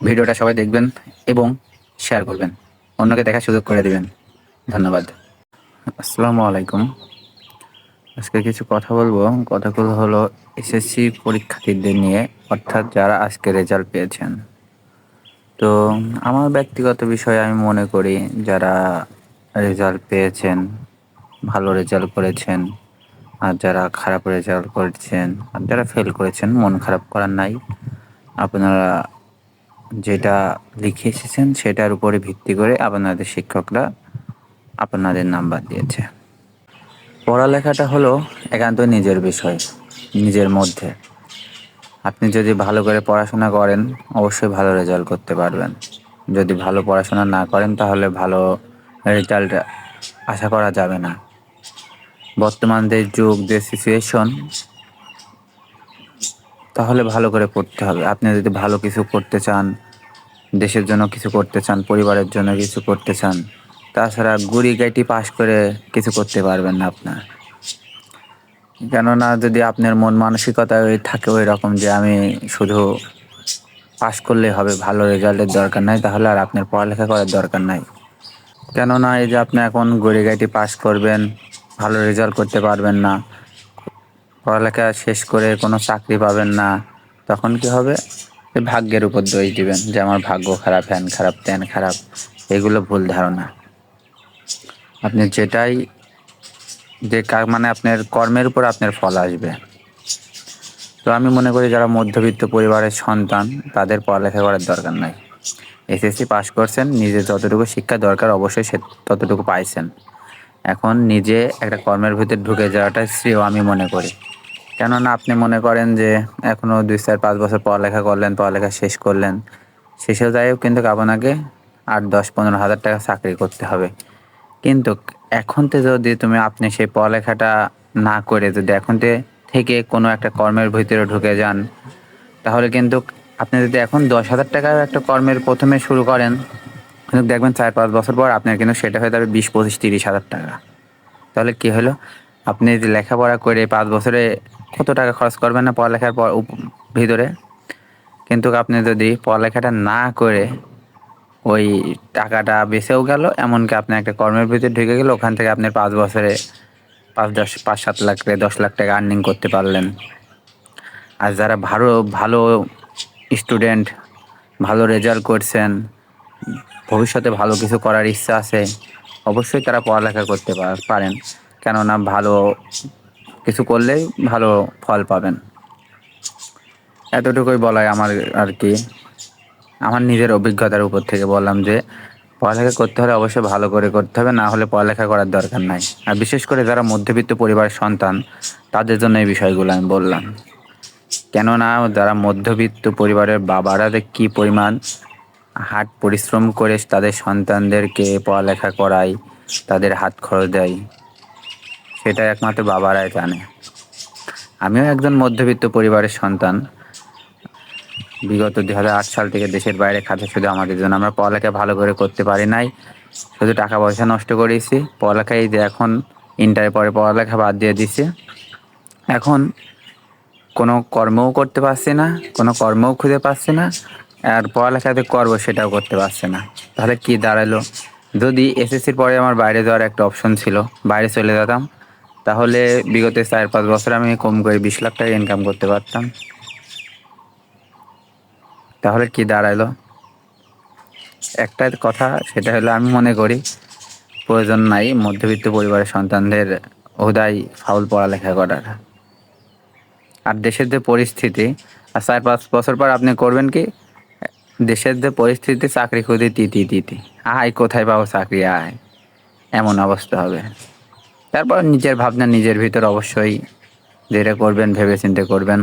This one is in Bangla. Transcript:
ভিডিওটা সবাই দেখবেন এবং শেয়ার করবেন, অন্যকে দেখার সুযোগ করে দিবেন। ধন্যবাদ। আসসালামু আলাইকুম। আজকে কিছু কথা বলবো। কথাগুলো হলো এসএসসি পরীক্ষার্থীদের নিয়ে, অর্থাৎ যারা আজকে রেজাল্ট পেয়েছেন। তো আমার ব্যক্তিগত বিষয়ে আমি মনে করি, যারা রেজাল্ট পেয়েছেন, ভালো রেজাল্ট করেছেন, আর যারা খারাপ রেজাল্ট করেছেন, আর যারা ফেল করেছেন, মন খারাপ করার নাই। আপনারা যেটা লিখে এসেছেন সেটার উপরে ভিত্তি করে আপনাদের শিক্ষকরা আপনাদের নাম্বার দিয়েছে। পড়ালেখাটা হলো একান্ত নিজের বিষয়, নিজের মধ্যে। আপনি যদি ভালো করে পড়াশোনা করেন, অবশ্যই ভালো রেজাল্ট করতে পারবেন। যদি ভালো পড়াশোনা না করেন, তাহলে ভালো রেজাল্ট আশা করা যাবে না। বর্তমান যে যুগ, যে সিচুয়েশন, তাহলে ভালো করে পড়তে হবে। আপনি যদি ভালো কিছু করতে চান, দেশের জন্য কিছু করতে চান, পরিবারের জন্য কিছু করতে চান, তাছাড়া গুড়ি গাইটি পাশ করে কিছু করতে পারবেন না আপনার। কেননা যদি আপনার মন মানসিকতা থাকে ওই রকম যে আমি শুধু পাশ করলেই হবে, ভালো রেজাল্টের দরকার নাই, তাহলে আর আপনার পড়ালেখা করার দরকার নাই। কেননা এই যে আপনি এখন গুড়ি গাইটি পাশ করবেন, ভালো রেজাল্ট করতে পারবেন না, পড়ালেখা শেষ করে কোনো চাকরি পাবেন না, তখন কি হবে? এই ভাগ্যের উপর দোষ দিবেন যে আমার ভাগ্য খারাপ, হ্যান খারাপ, ত্যান খারাপ। এগুলো ভুল ধারণা। আপনি যেটাই মানে আপনার কর্মের উপর আপনার ফল আসবে। তো আমি মনে করি যারা মধ্যবিত্ত পরিবারের সন্তান, তাদের পড়ালেখা করার দরকার নাই। এসএসসি পাস করছেন, নিজে যতটুকু শিক্ষা দরকার অবশ্যই সে ততটুকু পাইছেন। এখন নিজে একটা কর্মের ভিতরে ঢুকে যাওয়াটাই শ্রেয় আমি মনে করি। কেননা আপনি মনে করেন যে এখনও 2, 4, 5 বছর পড়ালেখা করলেন, পড়ালেখা শেষ করলেন, শেষে যাইও কিন্তু আপনাকে 8, 10, 15 হাজার টাকা চাকরি করতে হবে। কিন্তু এখন যদি আপনি সেই পড়ালেখাটা না করে যদি এখন থেকে কোনো একটা কর্মের ভিতরে ঢুকে যান, তাহলে কিন্তু আপনি যদি এখন 10,000 টাকার একটা কর্মের প্রথমে শুরু করেন, কিন্তু দেখবেন 4, 5 বছর পর আপনার কিন্তু সেটা হয়ে যাবে 20, 25, 30 হাজার টাকা। তাহলে কি হলো? আপনি যে লেখাপড়া করে 5 বছরে কত টাকা খরচ করবেন না পড়ালেখার ভিতরে? কিন্তু আপনি যদি পড়ালেখাটা না করে ওই টাকাটা বেঁচেও গেল, এমনকি আপনি একটা কর্মের ভিতরে ঢুকে গেলে ওখান থেকে আপনি 5 বছরে 5, 10, 5, 7 লাখ টাকা, 10 লাখ টাকা আর্নিং করতে পারলেন। আর যারা ভালো ভালো স্টুডেন্ট, ভালো রেজাল্ট করছেন, ভবিষ্যতে ভালো কিছু করার ইচ্ছা আছে, অবশ্যই তারা পড়ালেখা করতে পারেন। কেননা ভালো কিছু করলেই ভালো ফল পাবেন। এতটুকুই বলাই আমার আর কি। আমার নিজের অভিজ্ঞতার উপর থেকে বললাম যে পড়ালেখা করতে হলে অবশ্যই ভালো করে করতে হবে, না হলে পড়ালেখা করার দরকার নাই। আর বিশেষ করে যারা মধ্যবিত্ত পরিবারের সন্তান, তাদের জন্য এই বিষয়গুলো আমি বললাম। কেননা যারা মধ্যবিত্ত পরিবারের বাবারা যে কী পরিমাণ হাট পরিশ্রম করে তাদের সন্তানদেরকে পড়ালেখা করায়, তাদের হাত খরচ দেয়, সেটা একমাত্র বাবারাই জানে। আমিও একজন মধ্যবিত্ত পরিবারের সন্তান। বিগত 2008 সাল থেকে দেশের বাইরে খাতে শুধু আমাদের জন্য, আমরা পড়ালেখা ভালো করে করতে পারি নাই, শুধু টাকা পয়সা নষ্ট করেছি। পড়ালেখায় যে এখন ইন্টারের পরে পড়ালেখা বাদ দিয়ে দিছি, এখন কোনো কর্মও করতে পারছি না, কোনো কর্মও খুঁজে পাচ্ছি না, আর পড়ালেখা যে করবো সেটাও করতে পারছি না। তাহলে কি দাঁড়ালো? যদি এসএসসির পরে আমার বাইরে যাওয়ার একটা অপশন ছিল, বাইরে চলে যেতাম, তাহলে বিগত 4, 5 বছর আমি কম করে 20 লাখ টাকা ইনকাম করতে পারতাম। তাহলে কি দাঁড়ালো? একটা কথা, সেটা হলো আমি মনে করি প্রয়োজন নাই মধ্যবিত্ত পরিবারের সন্তানদের হুদাই ফাউল পড়ালেখা করার। আর দেশের যে পরিস্থিতি, আর 4, 5 বছর পর আপনি করবেন কি? দেশের যে পরিস্থিতি, চাকরি খুঁজে তিতি আয়, কোথায় পাবো চাকরি, আয়, এমন অবস্থা হবে। তারপর নিজের ভাবনা নিজের ভিতর, অবশ্যই যেটা করবেন ভেবে চিন্তে করবেন।